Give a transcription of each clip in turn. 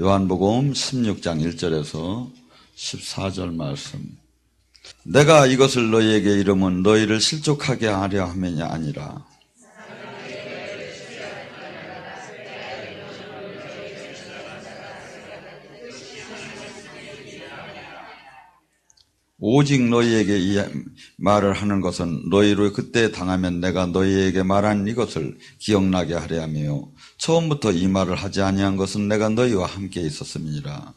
요한복음 16장 1절에서 14절 말씀. 내가 이것을 너희에게 이름은 너희를 실족하게 하려 함이 아니라 오직 너희에게 이 말을 하는 것은 너희로 그때 당하면 내가 너희에게 말한 이것을 기억나게 하려 하며 처음부터 이 말을 하지 아니한 것은 내가 너희와 함께 있었음이니라.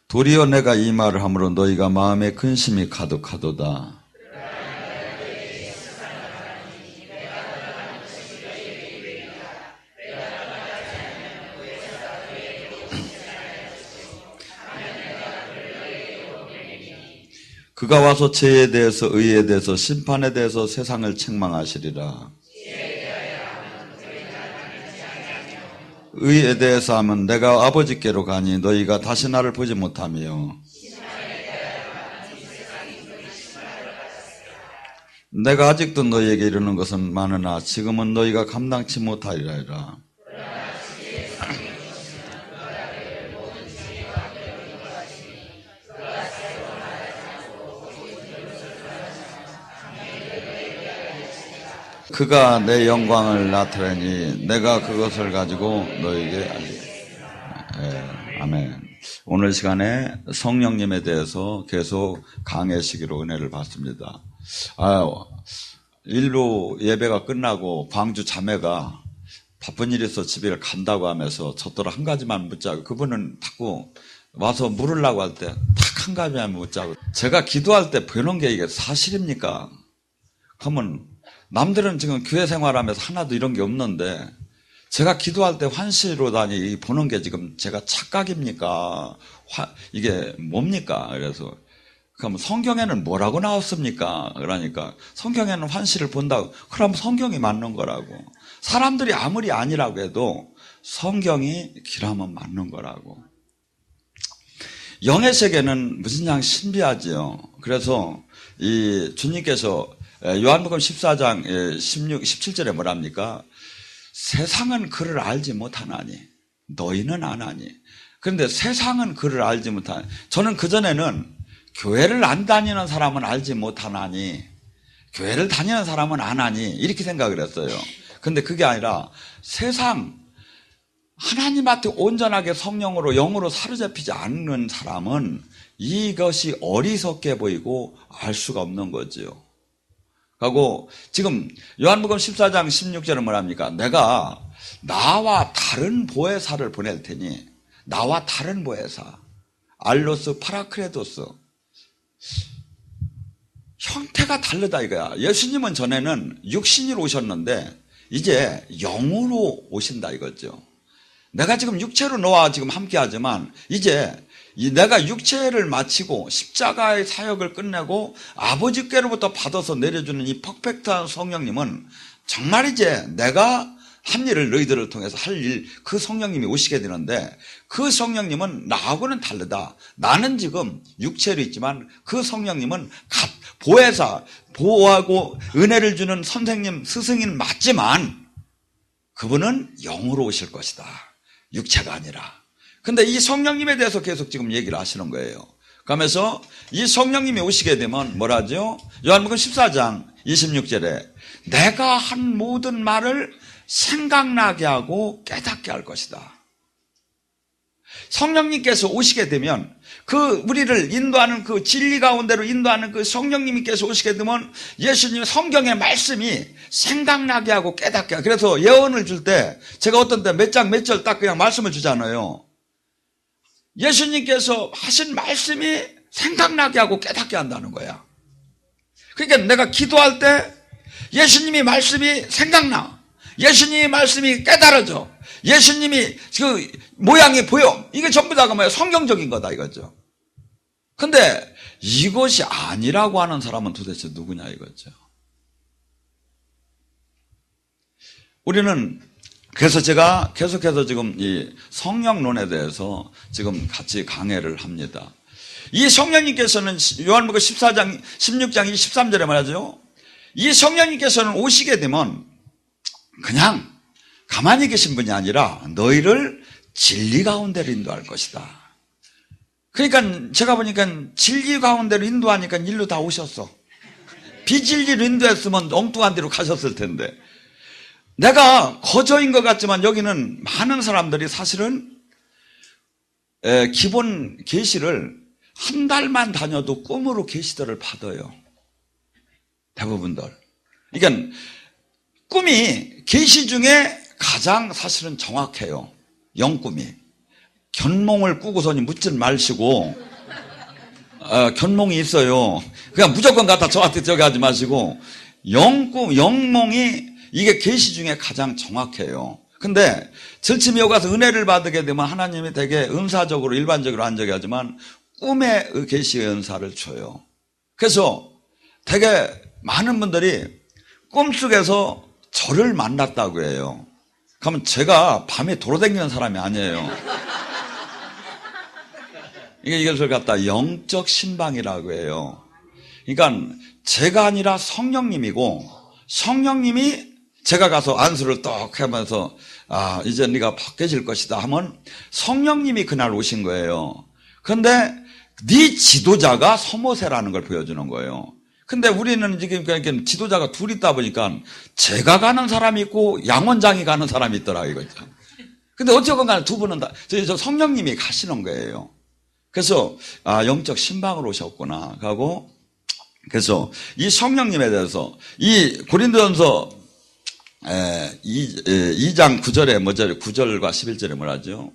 도리어 내가 이 말을 함으로 너희가 마음에 근심이 가득하도다. 그가 와서 죄에 대해서 의에 대해서 심판에 대해서 세상을 책망하시리라. 의에 대해서 하면 내가 아버지께로 가니 너희가 다시 나를 보지 못하며 내가 아직도 너희에게 이르는 것은 많으나 지금은 너희가 감당치 못하리라. 그가 내 영광을 나타내니 내가 그것을 가지고 너에게 아멘. 오늘 시간에 성령님에 대해서 계속 강해시기로 은혜를 받습니다. 일부 예배가 끝나고 광주 자매가 바쁜 일이 있어 집에 간다고 하면서 저더러 한 가지만 묻자고, 그분은 자꾸 와서 물으려고 할 때 딱 한 가지만 묻자고, 제가 기도할 때 보는 게 이게 사실입니까? 하면 남들은 지금 교회 생활하면서 하나도 이런 게 없는데 제가 기도할 때 환시로 다니 보는 게 지금 제가 착각입니까? 이게 뭡니까? 그래서 그럼 성경에는 뭐라고 나왔습니까? 그러니까 성경에는 환시를 본다고. 그럼 성경이 맞는 거라고. 사람들이 아무리 아니라고 해도 성경이 기라면 맞는 거라고. 영의 세계는 무슨 양 신비하지요. 그래서 이 주님께서 요한복음 14장 17절에 뭐랍니까? 세상은 그를 알지 못하나니 너희는 아나니. 그런데 세상은 그를 알지 못하니, 저는 그전에는 교회를 안 다니는 사람은 알지 못하나니 교회를 다니는 사람은 아나니 이렇게 생각을 했어요. 그런데 그게 아니라 세상 하나님한테 온전하게 성령으로 영으로 사로잡히지 않는 사람은 이것이 어리석게 보이고 알 수가 없는 거죠. 하고 지금 요한복음 14장 16절은 뭐랍니까? 내가 나와 다른 보혜사를 보낼 테니, 나와 다른 보혜사, 알로스 파라크레도스, 형태가 다르다 이거야. 예수님은 전에는 육신으로 오셨는데 이제 영으로 오신다 이거죠. 내가 지금 육체로 너와 지금 함께 하지만 이제 내가 육체를 마치고 십자가의 사역을 끝내고 아버지께로부터 받아서 내려주는 이 퍼펙트한 성령님은 정말 이제 내가 한 일을 너희들을 통해서 할 일, 그 성령님이 오시게 되는데 그 성령님은 나하고는 다르다. 나는 지금 육체로 있지만 그 성령님은 보혜사, 보호하고 은혜를 주는 선생님, 스승인 맞지만 그분은 영으로 오실 것이다. 육체가 아니라. 근데 이 성령님에 대해서 계속 지금 얘기를 하시는 거예요. 그러면서 이 성령님이 오시게 되면 뭐라죠? 요한복음 14장 26절에 내가 한 모든 말을 생각나게 하고 깨닫게 할 것이다. 성령님께서 오시게 되면 그 우리를 인도하는 그 진리 가운데로 인도하는 그 성령님께서 오시게 되면 예수님의 성경의 말씀이 생각나게 하고 깨닫게 하고. 그래서 예언을 줄 때 제가 어떤 때 몇 장 몇 절 딱 그냥 말씀을 주잖아요. 예수님께서 하신 말씀이 생각나게 하고 깨닫게 한다는 거야. 그러니까 내가 기도할 때 예수님이 말씀이 생각나, 예수님이 말씀이 깨달아져, 예수님이 그 모양이 보여. 이게 전부 다가 뭐야? 성경적인 거다 이거죠. 근데 이것이 아니라고 하는 사람은 도대체 누구냐 이거죠. 우리는 그래서 제가 계속해서 지금 이 성령론에 대해서 지금 같이 강해를 합니다. 이 성령님께서는 요한복음 14장 16장 23절에 말하죠. 이 성령님께서는 오시게 되면 그냥 가만히 계신 분이 아니라 너희를 진리 가운데로 인도할 것이다. 그러니까 제가 보니까 진리 가운데로 인도하니까 일로 다 오셨어. 비진리로 인도했으면 엉뚱한 데로 가셨을 텐데, 내가 거저인 것 같지만 여기는 많은 사람들이 사실은 기본 계시를 한 달만 다녀도 꿈으로 계시들을 받아요. 대부분들. 그러니까 꿈이 계시 중에 가장 사실은 정확해요. 영꿈이. 견몽을 꾸고서니 묻지 마시고, 견몽이 있어요. 그냥 무조건 갖다 저한테 저기 하지 마시고, 영몽이 이게 계시 중에 가장 정확해요. 근데 절침이 오가서 은혜를 받게 되면 하나님이 되게 은사적으로 일반적으로 한 적이 하지만 꿈의 계시의 은사를 줘요. 그래서 되게 많은 분들이 꿈속에서 저를 만났다고 해요. 그러면 제가 밤에 돌아다니는 사람이 아니에요. 이것을 갖다 영적 신방이라고 해요. 그러니까 제가 아니라 성령님이고, 성령님이 제가 가서 안수를 떡 하면서 이제 네가 바뀌어질 것이다 하면 성령님이 그날 오신 거예요. 그런데 네 지도자가 서모세라는 걸 보여주는 거예요. 근데 우리는 지금 지도자가 둘 있다 보니까 제가 가는 사람이 있고 양원장이 가는 사람이 있더라 이거죠. 근데 어쨌건 간에 두 분은 다 저 성령님이 가시는 거예요. 그래서 영적 신방으로 오셨구나 하고, 그래서 이 성령님에 대해서 이 고린도전서 2장 9절에 9절과 11절에 뭐라죠?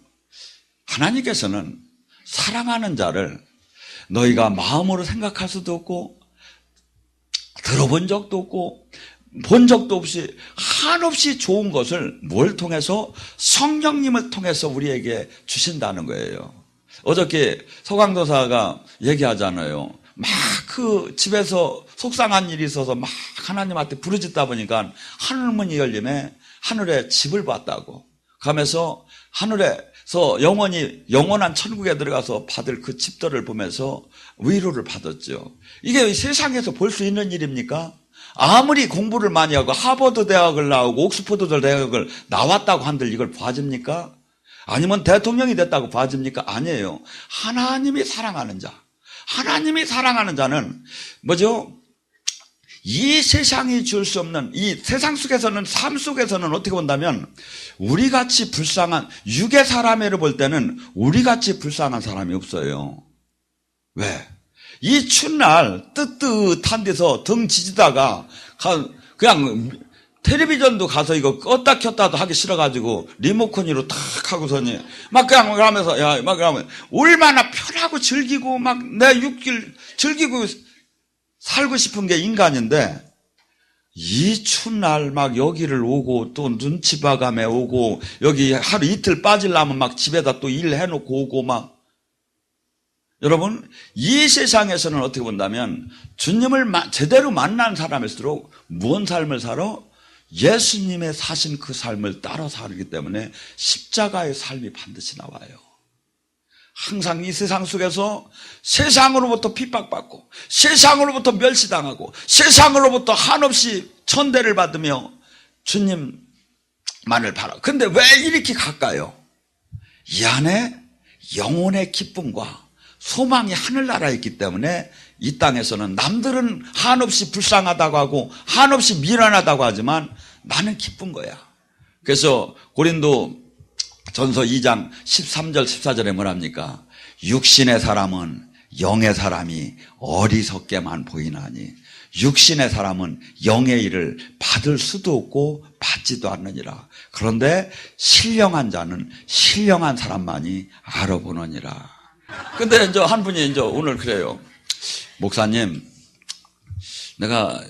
하나님께서는 사랑하는 자를 너희가 마음으로 생각할 수도 없고 들어본 적도 없고 본 적도 없이 한없이 좋은 것을 뭘 통해서? 성령님을 통해서 우리에게 주신다는 거예요. 어저께 서강도사가 얘기하잖아요. 막 그 집에서 속상한 일이 있어서 막 하나님한테 부르짖다 보니까 하늘문이 열림에 하늘에 집을 봤다고. 가면서 하늘에서 영원한 천국에 들어가서 받을 그 집들을 보면서 위로를 받았죠. 이게 세상에서 볼 수 있는 일입니까? 아무리 공부를 많이 하고 하버드 대학을 나오고 옥스퍼드 대학을 나왔다고 한들 이걸 봐줍니까? 아니면 대통령이 됐다고 봐줍니까? 아니에요. 하나님이 사랑하는 자. 하나님이 사랑하는 자는 뭐죠? 이 세상이 줄 수 없는, 이 세상 속에서는, 삶 속에서는 어떻게 본다면 우리같이 불쌍한, 육의 사람을 볼 때는 우리같이 불쌍한 사람이 없어요. 왜? 이 추운 날 뜨뜻한 데서 등 지지다가 그냥 텔레비전도 가서 이거 껐다 켰다도 하기 싫어가지고 리모컨으로 탁 하고서니 막 그냥 하면서 막 그러면 얼마나 편하고 즐기고 막 내 육길 즐기고 살고 싶은 게 인간인데, 이 추운 날 막 여기를 오고 또 눈치 봐가며 오고 여기 하루 이틀 빠지려면 막 집에다 또 일해놓고 오고 막. 여러분, 이 세상에서는 어떻게 본다면 주님을 제대로 만난 사람일수록 무언 삶을 살아? 예수님의 사신 그 삶을 따라 살기 때문에 십자가의 삶이 반드시 나와요. 항상 이 세상 속에서 세상으로부터 핍박받고 세상으로부터 멸시당하고 세상으로부터 한없이 천대를 받으며 주님만을 바라. 근데 왜 이렇게 가까요? 이 안에 영혼의 기쁨과 소망이 하늘나라에 있기 때문에 이 땅에서는 남들은 한없이 불쌍하다고 하고 한없이 미련하다고 하지만 나는 기쁜 거야. 그래서 고린도 전서 2장 13절 14절에 뭐랍니까? 육신의 사람은 영의 사람이 어리석게만 보이나니 육신의 사람은 영의 일을 받을 수도 없고 받지도 않느니라. 그런데 신령한 자는 신령한 사람만이 알아보느니라. 근데 이제 한 분이 이제 오늘 그래요. 목사님, 내가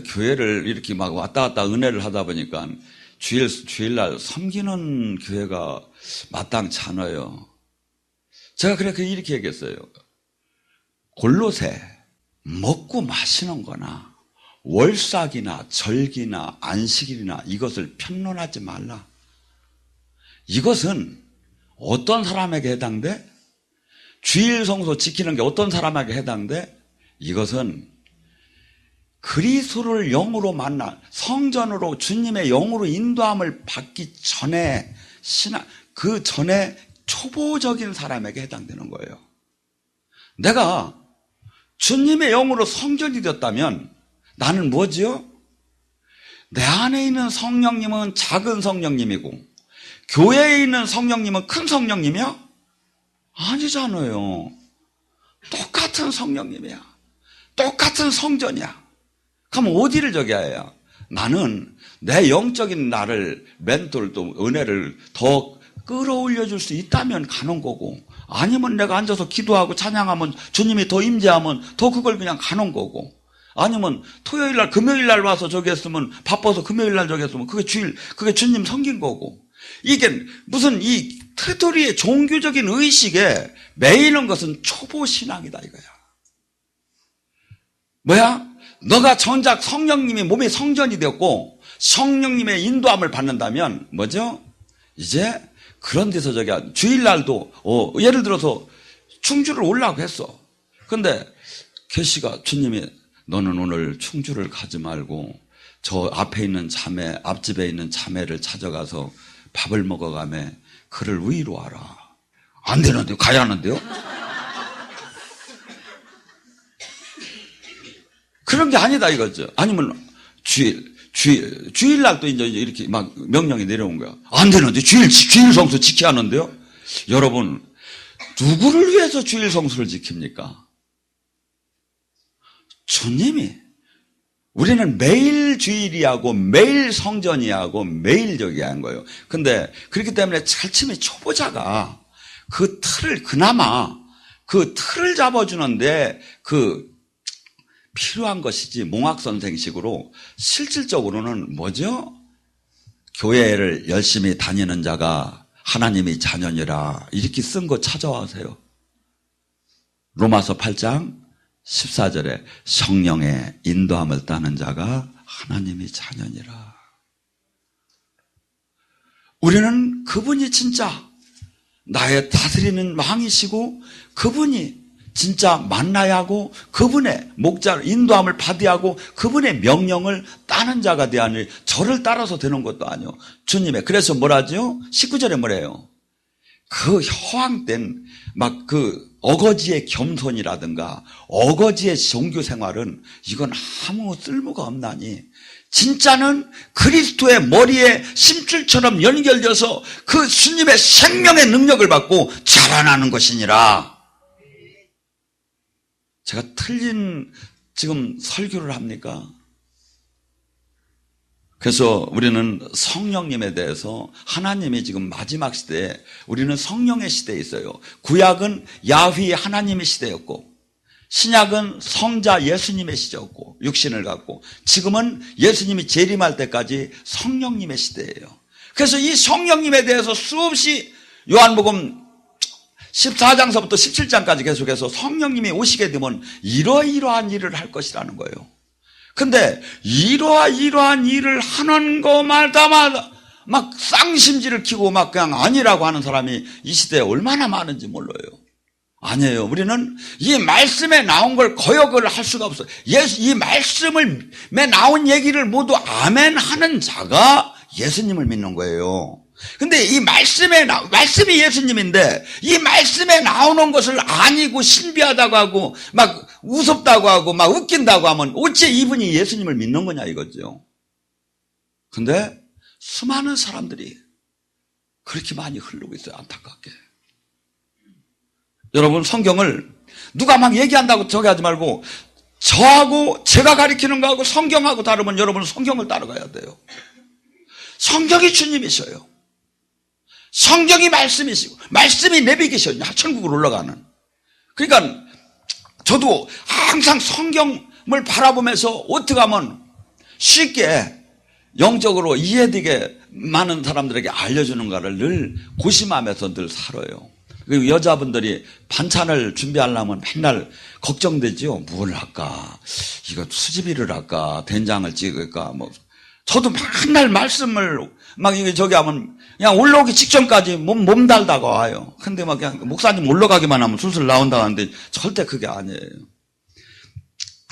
교회를 이렇게 막 왔다 갔다 은혜를 하다 보니까 주일날 섬기는 교회가 마땅치 않아요. 제가 그렇게 이렇게 얘기했어요. 골로새 먹고 마시는 거나 월삭이나 절기나 안식일이나 이것을 편론하지 말라. 이것은 어떤 사람에게 해당돼? 주일 성소 지키는 게 어떤 사람에게 해당돼? 이것은 그리스도를 영으로 만나 성전으로 주님의 영으로 인도함을 받기 전에 그 전에 초보적인 사람에게 해당되는 거예요. 내가 주님의 영으로 성전이 되었다면 나는 뭐지요? 내 안에 있는 성령님은 작은 성령님이고 교회에 있는 성령님은 큰 성령님이야? 아니잖아요. 똑같은 성령님이야. 똑같은 성전이야. 그럼 어디를 저기야 해요? 나는 내 영적인 나를 멘토를 또 은혜를 더 끌어올려 줄 수 있다면 가는 거고, 아니면 내가 앉아서 기도하고 찬양하면 주님이 더 임재하면 더 그걸 그냥 가는 거고, 아니면 토요일 날 금요일 날 와서 저기 했으면 바빠서 금요일 날 저기 했으면 그게 주님 섬긴 거고. 이게 무슨 이 테두리의 종교적인 의식에 매이는 것은 초보 신앙이다 이거야. 뭐야? 너가 정작 성령님이 몸의 성전이 되었고 성령님의 인도함을 받는다면 뭐죠? 이제 그런 데서 저기 주일날도 예를 들어서 충주를 오려고 했어. 근데 계시가 주님이 너는 오늘 충주를 가지 말고 저 앞에 있는 자매, 앞집에 있는 자매를 찾아가서 밥을 먹어가며 그를 위로하라. 안 되는데요? 가야 하는데요? 그런 게 아니다 이거죠. 아니면 주일날 또 이제 이렇게 막 명령이 내려온 거야. 안 되는데 주일 성수 지켜야 하는데요? 여러분, 누구를 위해서 주일 성수를 지킵니까? 주님이. 우리는 매일 주일이하고 매일 성전이하고 매일 저기 한 거예요. 근데 그렇기 때문에 찰침이 초보자가 그 틀을 그나마 그 틀을 잡아주는데 필요한 것이지, 몽학선생식으로 실질적으로는 뭐죠? 교회를 열심히 다니는 자가 하나님의 자녀니라 이렇게 쓴 거 찾아와세요. 로마서 8장 14절에 성령의 인도함을 따는 자가 하나님의 자녀니라. 우리는 그분이 진짜 나의 다스리는 왕이시고 그분이 진짜 만나야 하고 그분의 목자를 인도함을 받아야 하고 그분의 명령을 따는 자가 되어야 하니 저를 따라서 되는 것도 아니요. 주님의. 그래서 뭐라죠? 19절에 뭐래요? 그 허황된 막 그 어거지의 겸손이라든가 어거지의 종교 생활은 이건 아무 쓸모가 없나니 진짜는 그리스도의 머리에 심줄처럼 연결돼서 그 주님의 생명의 능력을 받고 자라나는 것이니라. 제가 틀린 지금 설교를 합니까? 그래서 우리는 성령님에 대해서 하나님이 지금 마지막 시대에 우리는 성령의 시대에 있어요. 구약은 야훼 하나님의 시대였고 신약은 성자 예수님의 시대였고 육신을 갖고 지금은 예수님이 재림할 때까지 성령님의 시대예요. 그래서 이 성령님에 대해서 수없이 요한복음 14장서부터 17장까지 계속해서 성령님이 오시게 되면 이러이러한 일을 할 것이라는 거예요. 근데 이러한 일을 하는 것마다 막 쌍심지를 키고 막 그냥 아니라고 하는 사람이 이 시대에 얼마나 많은지 몰라요. 아니에요. 우리는 이 말씀에 나온 걸 거역을 할 수가 없어요. 이 말씀에 나온 얘기를 모두 아멘 하는 자가 예수님을 믿는 거예요. 근데 이 말씀이 예수님인데 이 말씀에 나오는 것을 아니고 신비하다고 하고 막 우습다고 하고 막 웃긴다고 하면 어째 이분이 예수님을 믿는 거냐 이거죠. 근데 수많은 사람들이 그렇게 많이 흐르고 있어요. 안타깝게. 여러분, 성경을 누가 막 얘기한다고 저기 하지 말고 저하고 제가 가리키는 거하고 성경하고 다르면 여러분은 성경을 따라가야 돼요. 성경이 주님이셔요. 성경이 말씀이시고 말씀이 내비계셔요. 천국으로 올라가는. 그러니까 저도 항상 성경을 바라보면서 어떻게 하면 쉽게 영적으로 이해되게 많은 사람들에게 알려주는가를 늘 고심하면서 늘 살아요. 그리고 여자분들이 반찬을 준비하려면 맨날 걱정되죠. 뭘 할까? 이거 수제비를 할까? 된장을 찍을까? 뭐 저도 맨날 말씀을 막 이게 저기 하면 그냥 올라오기 직전까지 몸 달다가 와요. 근데 막 그냥 목사님 올라가기만 하면 술술 나온다 하는데 절대 그게 아니에요.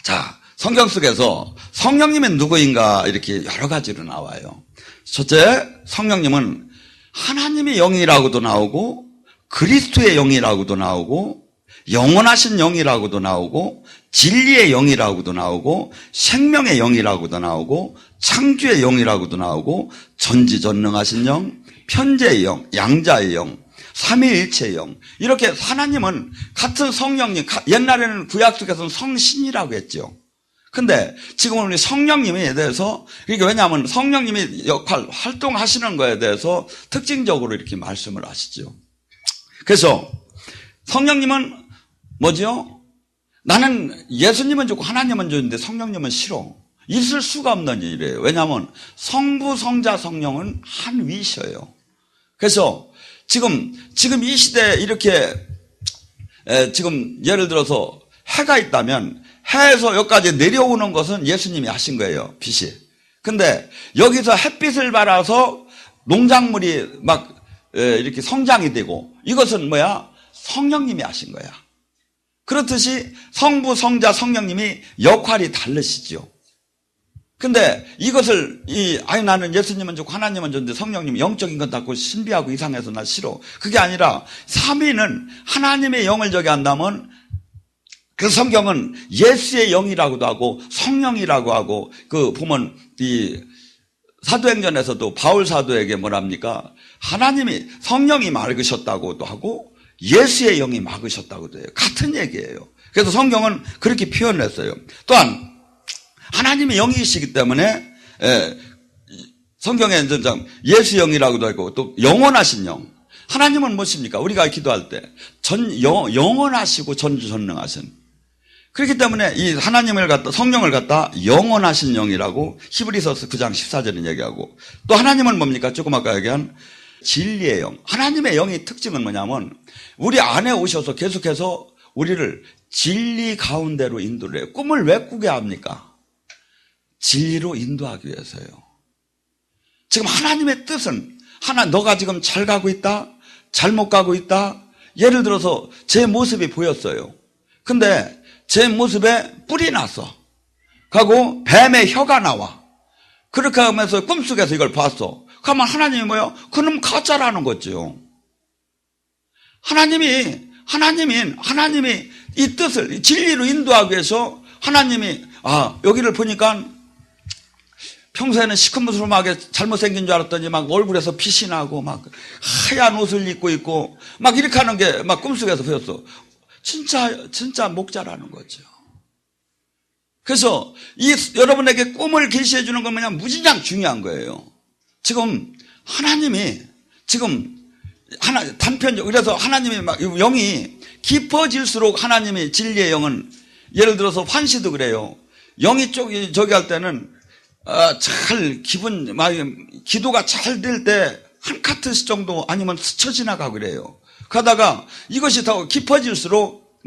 자, 성경 속에서 성령님은 누구인가 이렇게 여러 가지로 나와요. 첫째, 성령님은 하나님의 영이라고도 나오고 그리스도의 영이라고도 나오고 영원하신 영이라고도 나오고 진리의 영이라고도 나오고 생명의 영이라고도 나오고 창조의 영이라고도 나오고 전지전능하신 영, 편재의 영, 양자의 영, 삼위일체의 영. 이렇게 하나님은 같은 성령님, 옛날에는 구약 속에서는 성신이라고 했죠. 근데 지금은 우리 성령님에 대해서, 그러니까 왜냐하면 성령님이 활동하시는 거에 대해서 특징적으로 이렇게 말씀을 하시죠. 그래서 성령님은 뭐죠? 나는 예수님은 좋고 하나님은 좋은데 성령님은 싫어. 있을 수가 없는 일이에요. 왜냐하면 성부, 성자, 성령은 한 위셔요. 그래서 지금 이 시대에 이렇게 지금 예를 들어서 해가 있다면 해에서 여기까지 내려오는 것은 예수님이 하신 거예요. 빛이. 근데 여기서 햇빛을 받아서 농작물이 막 이렇게 성장이 되고 이것은 뭐야? 성령님이 하신 거야. 그렇듯이 성부, 성자, 성령님이 역할이 다르시죠. 근데 이것을 나는 예수님은 좋고 하나님은 좋은데 성령님 영적인 건 닫고 신비하고 이상해서 나 싫어. 그게 아니라 삼위는 하나님의 영을 저기 한다면 그 성경은 예수의 영이라고도 하고 성령이라고 하고 그 보면 이 사도행전에서도 바울 사도에게 뭐랍니까? 하나님이 성령이 막으셨다고도 하고 예수의 영이 막으셨다고도 해요. 같은 얘기예요. 그래서 성경은 그렇게 표현했어요. 또한 하나님의 영이시기 때문에 성경에 예수 영이라고도 하고 또 영원하신 영. 하나님은 무엇입니까? 우리가 기도할 때 영원하시고 전지전능하신. 그렇기 때문에 이 하나님을 갖다 성령을 갖다 영원하신 영이라고 히브리서 9장 14절에 얘기하고 또 하나님은 뭡니까? 조금 아까 얘기한 진리의 영. 하나님의 영의 특징은 뭐냐면 우리 안에 오셔서 계속해서 우리를 진리 가운데로 인도를 해요. 꿈을 왜 꾸게 합니까? 진리로 인도하기 위해서요. 지금 하나님의 뜻은 너가 지금 잘 가고 있다? 잘못 가고 있다? 예를 들어서 제 모습이 보였어요. 근데 제 모습에 뿔이 났어. 가고 뱀의 혀가 나와. 그렇게 하면서 꿈속에서 이걸 봤어. 그러면 하나님이 뭐예요? 그놈 가짜라는 거죠. 하나님이 이 뜻을 진리로 인도하기 위해서 하나님이 여기를 보니까 평소에는 시커멓게 잘못생긴 줄 알았더니 막 얼굴에서 빛이 나고 막 하얀 옷을 입고 있고 막 이렇게 하는 게 막 꿈속에서 보였어. 진짜 목자라는 거죠. 그래서 여러분에게 꿈을 계시해 주는 건 그냥 무지장 중요한 거예요. 지금 하나님이 단편적 그래서 하나님이 막 영이 깊어질수록 하나님의 진리의 영은 예를 들어서 환시도 그래요. 영이 저기 할 때는 기도가 잘 될 때 한 카트 정도 아니면 스쳐 지나가고 그래요. 가다가 이것이 더 깊어질수록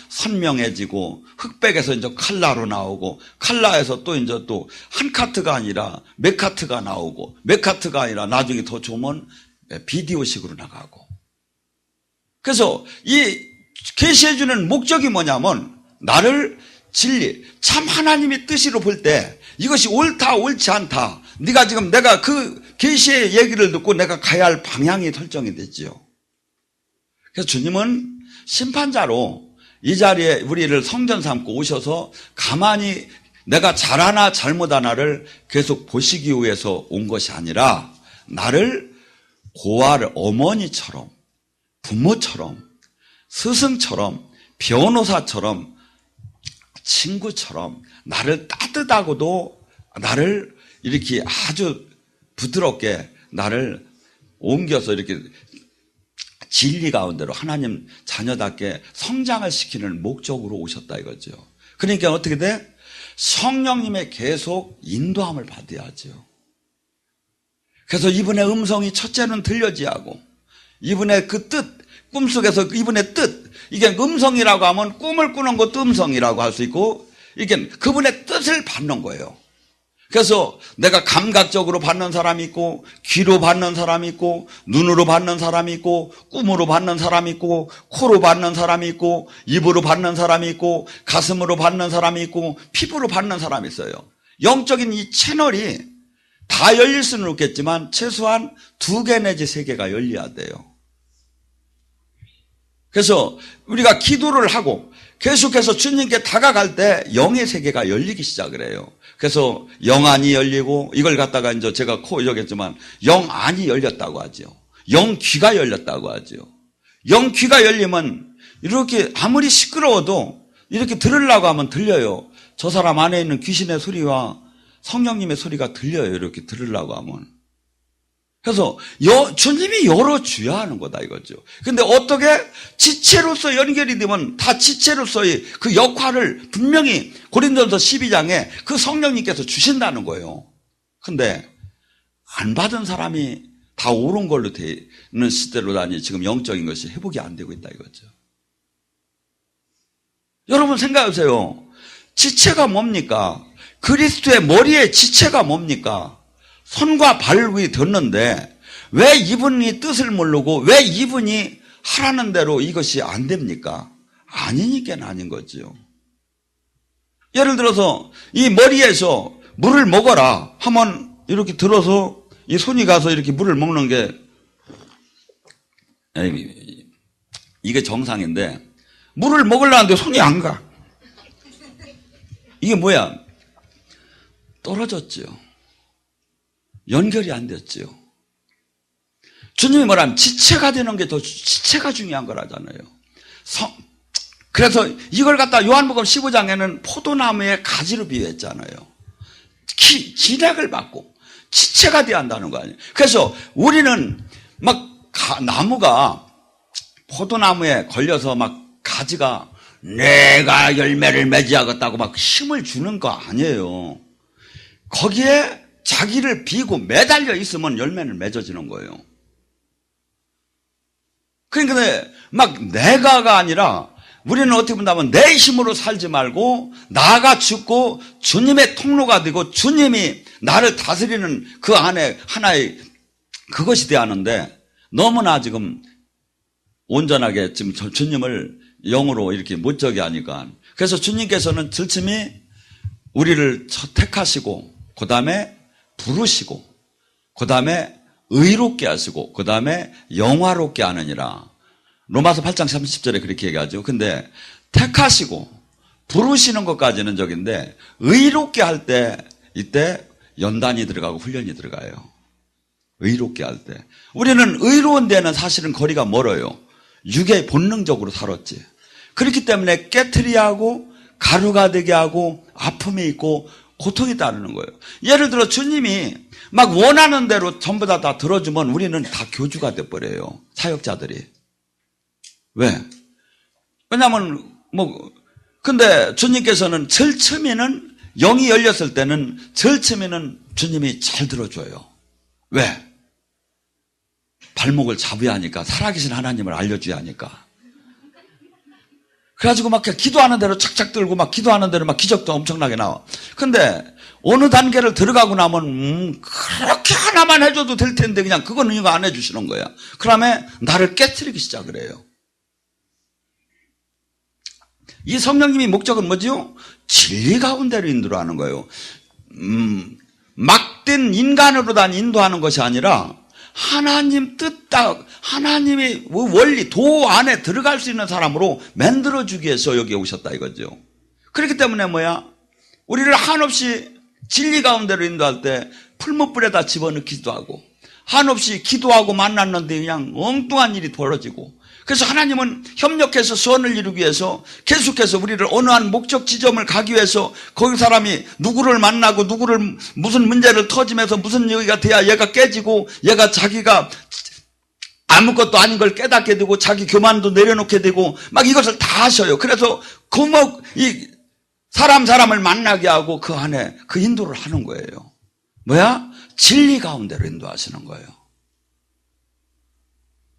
선명해지고 흑백에서 이제 칼라로 나오고 칼라에서 또 이제 또 한 카트가 아니라 몇 카트가 나오고 몇 카트가 아니라 나중에 더 좋으면 비디오식으로 나가고. 그래서 이 계시해 주는 목적이 뭐냐면 나를 진리, 참 하나님의 뜻으로 볼 때 이것이 옳다 옳지 않다. 내가 그 계시의 얘기를 듣고 내가 가야 할 방향이 설정이 됐지요. 그래서 주님은 심판자로 이 자리에 우리를 성전 삼고 오셔서 가만히 내가 잘하나 잘못하나를 계속 보시기 위해서 온 것이 아니라 나를 고아를 어머니처럼 부모처럼 스승처럼 변호사처럼 친구처럼 나를 따뜻하고도 나를 이렇게 아주 부드럽게 나를 옮겨서 이렇게 진리 가운데로 하나님 자녀답게 성장을 시키는 목적으로 오셨다 이거죠. 그러니까 어떻게 돼? 성령님의 계속 인도함을 받아야죠. 그래서 이분의 음성이 첫째는 들려지야 하고 이분의 그 뜻, 꿈속에서 이분의 뜻, 이게 음성이라고 하면 꿈을 꾸는 것도 음성이라고 할 수 있고 이게 그분의 뜻을 받는 거예요. 그래서 내가 감각적으로 받는 사람이 있고, 귀로 받는 사람이 있고, 눈으로 받는 사람이 있고, 꿈으로 받는 사람이 있고, 코로 받는 사람이 있고, 입으로 받는 사람이 있고, 가슴으로 받는 사람이 있고, 피부로 받는 사람이 있어요. 영적인 이 채널이 다 열릴 수는 없겠지만 최소한 2개 내지 3개가 열려야 돼요. 그래서 우리가 기도를 하고 계속해서 주님께 다가갈 때 영의 세계가 열리기 시작을 해요. 그래서 영안이 열리고, 이걸 갖다가 이제 제가 여겼지만 영안이 열렸다고 하죠. 영귀가 열렸다고 하죠. 영귀가 열리면 이렇게 아무리 시끄러워도 이렇게 들으려고 하면 들려요. 저 사람 안에 있는 귀신의 소리와 성령님의 소리가 들려요. 이렇게 들으려고 하면. 그래서 주님이 열어줘야 하는 거다 이거죠. 근데 어떻게 지체로서 연결이 되면 다 지체로서의 그 역할을 분명히 고린도전서 12장에 그 성령님께서 주신다는 거예요. 근데 안 받은 사람이 다 옳은 걸로 되는 시대로다니 지금 영적인 것이 회복이 안 되고 있다 이거죠. 여러분 생각하세요. 지체가 뭡니까? 그리스도의 머리의 지체가 뭡니까? 손과 발이 됐는데 왜 이분이 뜻을 모르고 왜 이분이 하라는 대로 이것이 안 됩니까? 아니니까 아닌 거죠. 예를 들어서 이 머리에서 물을 먹어라 하면 이렇게 들어서 이 손이 가서 이렇게 물을 먹는 게 이게 정상인데 물을 먹으려는데 손이 안 가. 이게 뭐야? 떨어졌죠. 연결이 안 됐죠. 주님이 뭐라면 지체가 되는 게 더 지체가 중요한 거라잖아요. 그래서 이걸 갖다 요한복음 15장에는 포도나무의 가지로 비유했잖아요. 진액을 받고 지체가 돼야 한다는 거 아니에요. 그래서 우리는 막 나무가 포도나무에 걸려서 막 가지가 내가 열매를 맺어야겠다고 막 힘을 주는 거 아니에요. 거기에 자기를 비고 매달려 있으면 열매를 맺어지는 거예요. 그러니까 막 내가가 아니라 우리는 어떻게 본다면 내 힘으로 살지 말고 나가 죽고 주님의 통로가 되고 주님이 나를 다스리는 그 안에 하나의 그것이 돼야 하는데 너무나 지금 온전하게 지금 주님을 영으로 이렇게 못 저기 하니까 그래서 주님께서는 절침이 우리를 택하시고 그 다음에 부르시고 그 다음에 의롭게 하시고 그 다음에 영화롭게 하느니라. 로마서 8장 30절에 그렇게 얘기하죠. 근데 택하시고 부르시는 것까지는 적인데 의롭게 할 때 이때 연단이 들어가고 훈련이 들어가요. 의롭게 할 때 우리는 의로운 데는 사실은 거리가 멀어요. 육에 본능적으로 살았지. 그렇기 때문에 깨트리게 하고 가루가 되게 하고 아픔이 있고 고통이 따르는 거예요. 예를 들어 주님이 막 원하는 대로 전부 다 들어주면 우리는 다 교주가 돼버려요. 사역자들이. 왜? 왜냐하면 근데 주님께서는 제일 처음에는 영이 열렸을 때는 제일 처음에는 주님이 잘 들어줘요. 왜? 발목을 잡아야 하니까 살아계신 하나님을 알려줘야 하니까. 그래가지고 막 기도하는 대로 착착 들고 막 기도하는 대로 막 기적도 엄청나게 나와. 근데 어느 단계를 들어가고 나면 그렇게 하나만 해줘도 될 텐데 그냥 그거는 이거 안 해주시는 거야. 그다음에 나를 깨트리기 시작을 해요. 이 성령님이 목적은 뭐죠? 진리 가운데로 인도하는 거예요. 막된 인간으로 단 인도하는 것이 아니라 하나님 뜻, 하나님의 원리, 도 안에 들어갈 수 있는 사람으로 만들어주기 위해서 여기에 오셨다 이거죠. 그렇기 때문에 우리를 한없이 진리 가운데로 인도할 때 풀무불에다 집어넣기도 하고 한없이 기도하고 만났는데 그냥 엉뚱한 일이 벌어지고 그래서 하나님은 협력해서 선을 이루기 위해서 계속해서 우리를 어느 한 목적 지점을 가기 위해서 거기 사람이 누구를 만나고 누구를 무슨 문제를 터지면서 무슨 얘기가 돼야 얘가 깨지고 얘가 자기가 아무것도 아닌 걸 깨닫게 되고 자기 교만도 내려놓게 되고 막 이것을 다 하셔요. 그래서 이 사람을 만나게 하고 그 안에 그 인도를 하는 거예요. 뭐야? 진리 가운데로 인도하시는 거예요.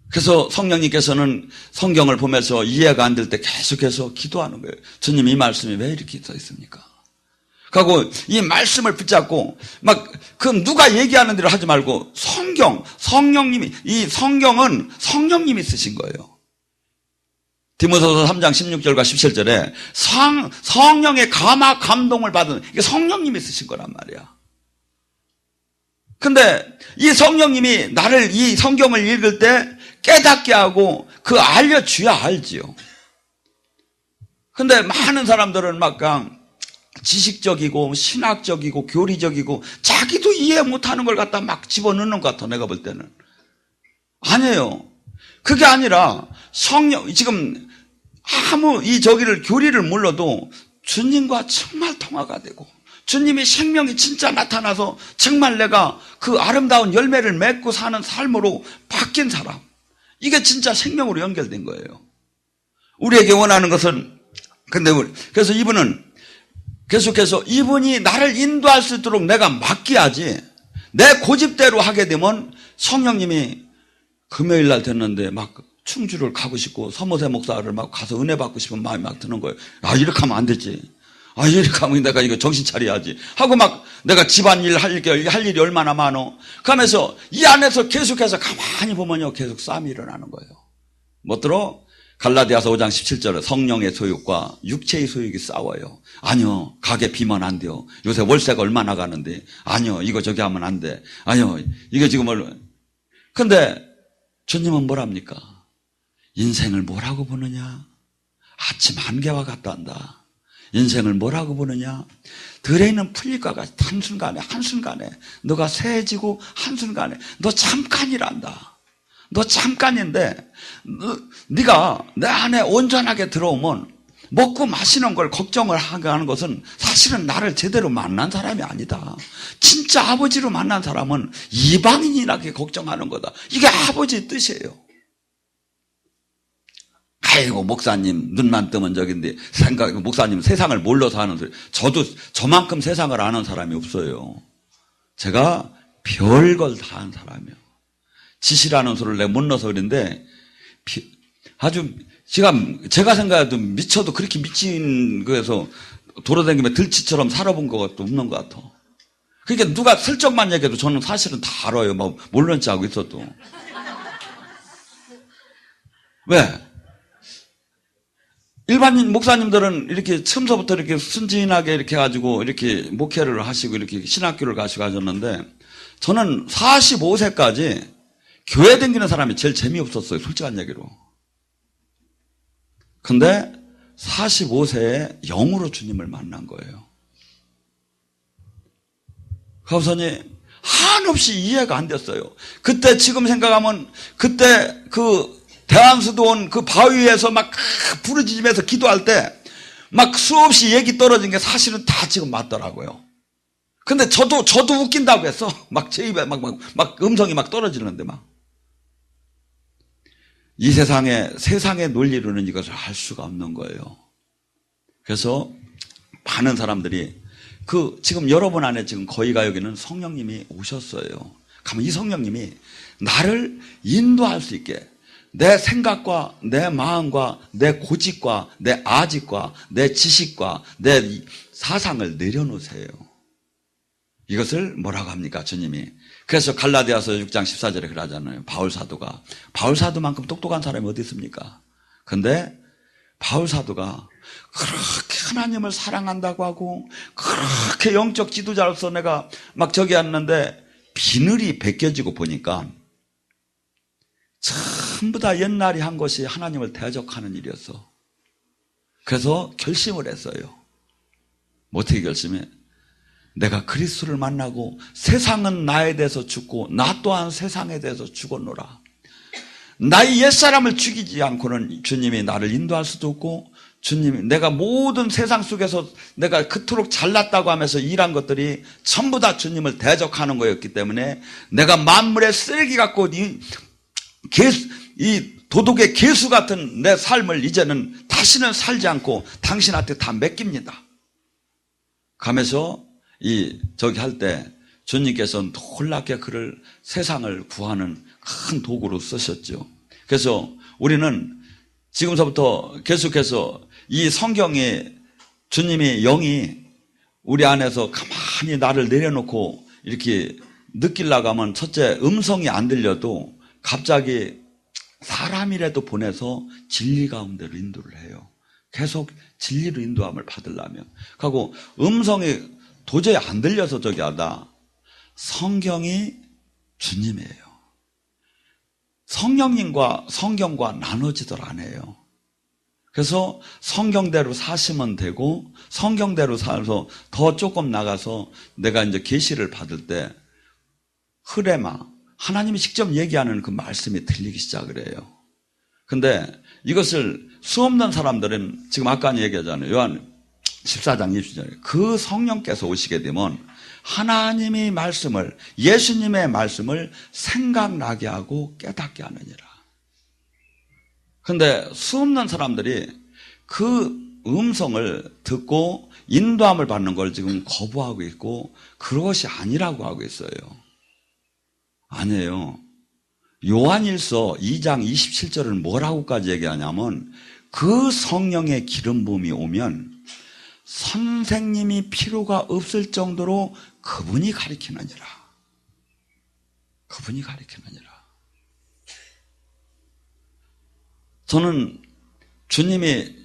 그래서 성령님께서는 성경을 보면서 이해가 안 될 때 계속해서 기도하는 거예요. 주님 이 말씀이 왜 이렇게 써 있습니까? 그리고 이 말씀을 붙잡고 막 그 누가 얘기하는 대로 하지 말고 성령님이, 이 성경은 성령님이 쓰신 거예요. 디모데후서 3장 16절과 17절에 성령의 감동을 받은, 이게 성령님이 쓰신 거란 말이야. 근데 이 성령님이 나를 이 성경을 읽을 때 깨닫게 하고 그 알려줘야 알지요. 근데 많은 사람들은 막 그냥 지식적이고 신학적이고 교리적이고 자기도 이해 못하는 걸 갖다 막 집어넣는 것 같아, 내가 볼 때는. 아니에요. 그게 아니라 성령, 지금 아무 저기를 교리를 몰라도 주님과 정말 통화가 되고 주님의 생명이 진짜 나타나서 정말 내가 그 아름다운 열매를 맺고 사는 삶으로 바뀐 사람, 이게 진짜 생명으로 연결된 거예요. 우리에게 원하는 것은, 근데 그래서 이분은 계속해서 이분이 나를 인도할 수 있도록 내가 맡겨야지, 내 고집대로 하게 되면 성령님이 금요일 날 됐는데 막 충주를 가고 싶고 서모세 목사를 막 가서 은혜 받고 싶은 마음이 막 드는 거예요. 아, 이렇게 하면 안 되지. 아, 이렇게 하면 내가 이거 정신 차려야지 하고 막 내가 집안일 할 일이 얼마나 많어. 그러면서 이 안에서 계속해서 가만히 보면요, 계속 싸움이 일어나는 거예요. 뭐더러? 갈라디아서 5장 17절에 성령의 소욕과 육체의 소욕이 싸워요. 아니요, 가게 비면 안 돼요. 요새 월세가 얼마나 가는데. 아니요, 이거 저기 하면 안 돼. 아니요, 이거 지금 근데 주님은 뭐랍니까? 인생을 뭐라고 보느냐? 아침 안개와 같다 한다. 인생을 뭐라고 보느냐? 들에 있는 풀잎과 같이 한순간에 너가 새해지고 한순간에 너 잠깐이란다. 너 잠깐인데 네가 내 안에 온전하게 들어오면 먹고 마시는 걸 걱정을 하는 것은 사실은 나를 제대로 만난 사람이 아니다. 진짜 아버지로 만난 사람은 이방인이라게 걱정하는 거다. 이게 아버지의 뜻이에요. 아이고, 목사님 눈만 뜨면 저긴데 목사님 세상을 몰라서 하는 소리. 저도 저만큼 세상을 아는 사람이 없어요. 제가 별걸 다 아는 사람이에요. 지시라는 소리를 내가 못 넣어서 그런데 아주 제가 생각해도 미쳐도 그렇게 미친 거에서 돌아다니며 들쥐처럼 살아본 것도 없는 것 같아. 그러니까 누가 슬쩍만 얘기해도 저는 사실은 다 알아요. 뭐 모르는 척 하고 있어도. 왜? 일반인 목사님들은 이렇게 처음서부터 이렇게 순진하게 이렇게 해가지고 이렇게 목회를 하시고 이렇게 신학교를 가시고 하셨는데 저는 45세까지 교회 다니는 사람이 제일 재미없었어요. 솔직한 얘기로. 근데 45세에 영으로 주님을 만난 거예요. 그러고서니 한없이 이해가 안 됐어요. 그때 지금 생각하면 그때 그 대한수도원 그 바위에서 막 부르짖으면서 기도할 때 막 수없이 얘기 떨어진 게 사실은 다 지금 맞더라고요. 근데 저도 웃긴다고 했어. 막 제 입에 막 음성이 막 떨어지는데 막. 이 세상의 논리로는 이것을 할 수가 없는 거예요. 그래서 많은 사람들이 지금 여러분 안에 지금 거의가 여기는 성령님이 오셨어요. 그러면 이 성령님이 나를 인도할 수 있게 내 생각과 내 마음과 내 고집과 내 아집과 내 지식과 내 사상을 내려놓으세요. 이것을 뭐라고 합니까? 주님이. 그래서 갈라디아서 6장 14절에 그러잖아요. 바울사도만큼 똑똑한 사람이 어디 있습니까? 근데 바울사도가 그렇게 하나님을 사랑한다고 하고 그렇게 영적 지도자로서 내가 막 저기 했는데 비늘이 벗겨지고 보니까 전부 다 옛날에 한 것이 하나님을 대적하는 일이었어. 그래서 결심을 했어요. 어떻게 결심해? 내가 그리스도를 만나고 세상은 나에 대해서 죽고 나 또한 세상에 대해서 죽었노라. 나의 옛사람을 죽이지 않고는 주님이 나를 인도할 수도 없고 주님이 내가 모든 세상 속에서 내가 그토록 잘났다고 하면서 일한 것들이 전부 다 주님을 대적하는 거였기 때문에 내가 만물의 쓰레기 같고 이 도둑의 개수 같은 내 삶을 이제는 다시는 살지 않고 당신한테 다 맡깁니다. 가면서 저기 할 때 주님께서 놀랍게 그를 세상을 구하는 큰 도구로 쓰셨죠. 그래서 우리는 지금서부터 계속해서 이 성경에 주님의 영이 우리 안에서 가만히 나를 내려놓고 이렇게 느끼려고 하면 첫째 음성이 안 들려도 갑자기 사람이라도 보내서 진리 가운데로 인도를 해요. 계속 진리로 인도함을 받으려면. 하고 음성이 도저히 안 들려서 저기 하다. 성경이 주님이에요. 성령님과 성경과 나눠지들 않아요. 그래서 성경대로 사시면 되고 성경대로 살아서 더 조금 나가서 내가 이제 계시를 받을 때 흐레마 하나님이 직접 얘기하는 그 말씀이 들리기 시작을 해요. 근데 이것을 수없는 사람들은 지금 아까 얘기하잖아요. 요한 14장 20절에 그 성령께서 오시게 되면 하나님의 말씀을 예수님의 말씀을 생각나게 하고 깨닫게 하느니라. 근데 수없는 사람들이 그 음성을 듣고 인도함을 받는 걸 지금 거부하고 있고 그것이 아니라고 하고 있어요. 아니에요. 요한일서 2장 27절은 뭐라고까지 얘기하냐면 그 성령의 기름 부음이 오면 선생님이 필요가 없을 정도로 그분이 가르치느니라. 그분이 가르치느니라. 저는 주님이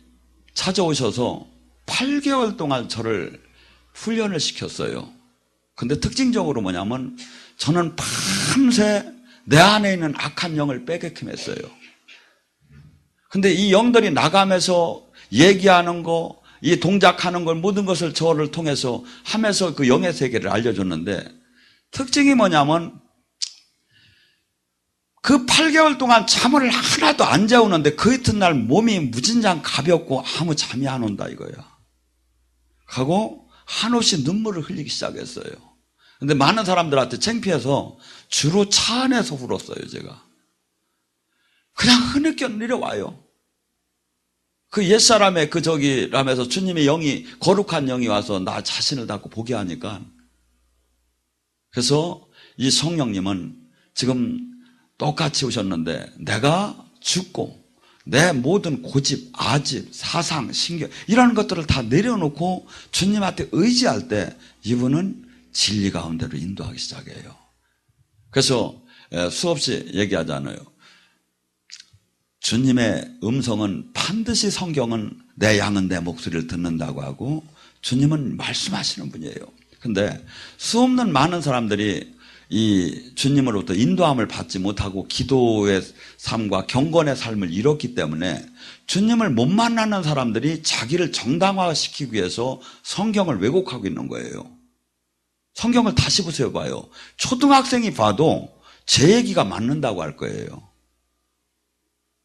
찾아오셔서 8개월 동안 저를 훈련을 시켰어요. 근데 특징적으로 뭐냐면 저는 밤새 내 안에 있는 악한 영을 빼게끔 했어요. 근데 이 영들이 나가면서 얘기하는 거, 이 동작하는 걸 모든 것을 저를 통해서 하면서 그 영의 세계를 알려줬는데 특징이 뭐냐면 그 8개월 동안 잠을 하나도 안 재우는데 그 이튿날 몸이 무진장 가볍고 아무 잠이 안 온다 이거야. 하고 한없이 눈물을 흘리기 시작했어요. 근데 많은 사람들한테 창피해서 주로 차 안에서 울었어요, 제가. 그냥 흐느껴 내려와요. 그 옛사람의 그 저기 라면서 주님의 영이, 거룩한 영이 와서 나 자신을 닫고 보게 하니까. 그래서 이 성령님은 지금 똑같이 오셨는데 내가 죽고 내 모든 고집, 아집, 사상, 신경 이런 것들을 다 내려놓고 주님한테 의지할 때 이분은 진리 가운데로 인도하기 시작해요. 그래서 수없이 얘기하잖아요. 주님의 음성은 반드시 성경은 내 양은 내 목소리를 듣는다고 하고 주님은 말씀하시는 분이에요. 근데 수없는 많은 사람들이 이 주님으로부터 인도함을 받지 못하고 기도의 삶과 경건의 삶을 잃었기 때문에 주님을 못 만나는 사람들이 자기를 정당화시키기 위해서 성경을 왜곡하고 있는 거예요. 성경을 다시 보세요 봐요. 초등학생이 봐도 제 얘기가 맞는다고 할 거예요.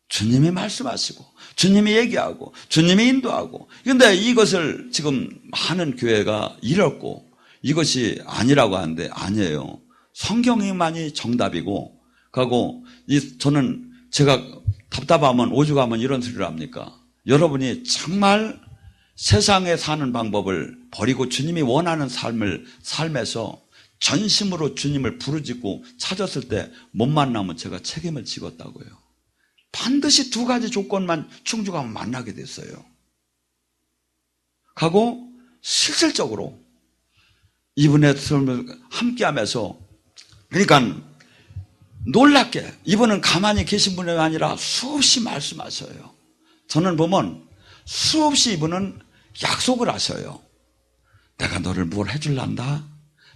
주님이 말씀하시고 주님이 얘기하고 주님이 인도하고 그런데 이것을 지금 많은 교회가 잃었고 이것이 아니라고 하는데 아니에요. 성경이만이 정답이고 가고 저는 제가 답답하면 오죽하면 이런 소리를 합니까? 여러분이 정말 세상에 사는 방법을 버리고 주님이 원하는 삶에서 전심으로 주님을 부르짖고 찾았을 때 못 만나면 제가 책임을 지겠다고요. 반드시 두 가지 조건만 충족하면 만나게 됐어요. 하고 실질적으로 이분의 삶을 함께하면서 그러니까 놀랍게 이분은 가만히 계신 분이 아니라 수없이 말씀하셔요. 저는 보면 수없이 이분은 약속을 하셔요. 내가 너를 뭘 해줄란다.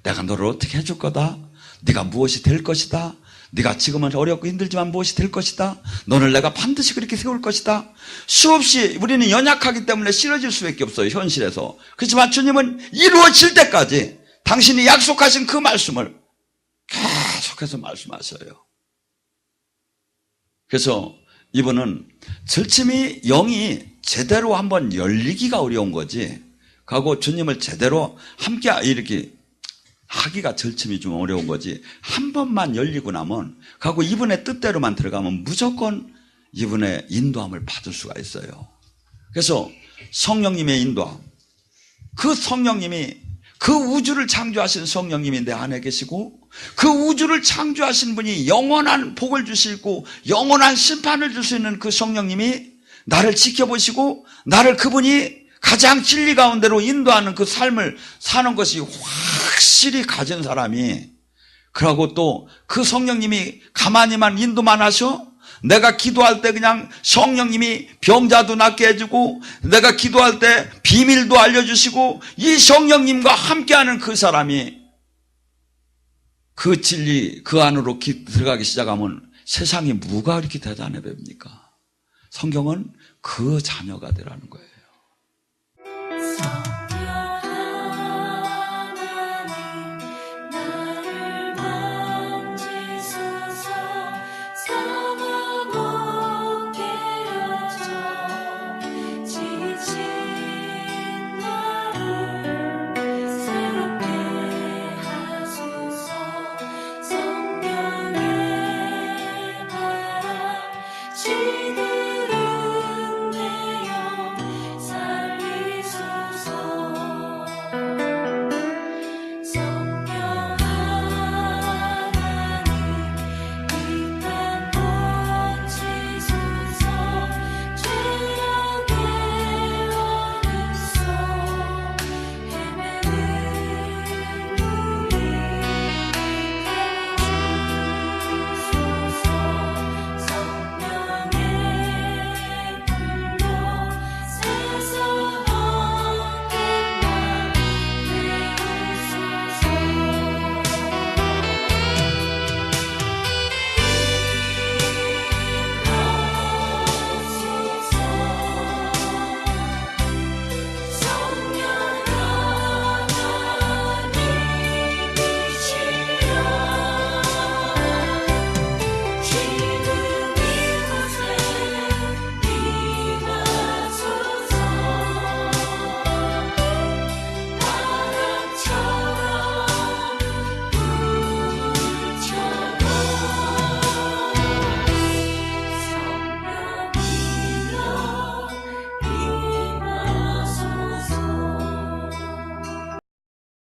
내가 너를 어떻게 해줄 거다. 네가 무엇이 될 것이다. 네가 지금은 어렵고 힘들지만 무엇이 될 것이다. 너를 내가 반드시 그렇게 세울 것이다. 수없이 우리는 연약하기 때문에 싫어질 수밖에 없어요. 현실에서. 그렇지만 주님은 이루어질 때까지 당신이 약속하신 그 말씀을 계속해서 말씀하셔요. 그래서 이분은 절침이 영이 제대로 한번 열리기가 어려운 거지. 가고 주님을 제대로 함께 이렇게 하기가 절침이 좀 어려운 거지. 한 번만 열리고 나면 가고 이분의 뜻대로만 들어가면 무조건 이분의 인도함을 받을 수가 있어요. 그래서 성령님의 인도함, 그 성령님이 그 우주를 창조하신 성령님이 내 안에 계시고 그 우주를 창조하신 분이 영원한 복을 주시고 영원한 심판을 줄 수 있는 그 성령님이 나를 지켜보시고 나를 그분이 가장 진리 가운데로 인도하는 그 삶을 사는 것이 확실히 가진 사람이, 그러고 또 그 성령님이 가만히만 인도만 하셔? 내가 기도할 때 그냥 성령님이 병자도 낫게 해주고, 내가 기도할 때 비밀도 알려주시고, 이 성령님과 함께하는 그 사람이 그 진리 그 안으로 들어가기 시작하면 세상이 뭐가 이렇게 대단해 보입니까? 성경은 그 자녀가 되라는 거예요.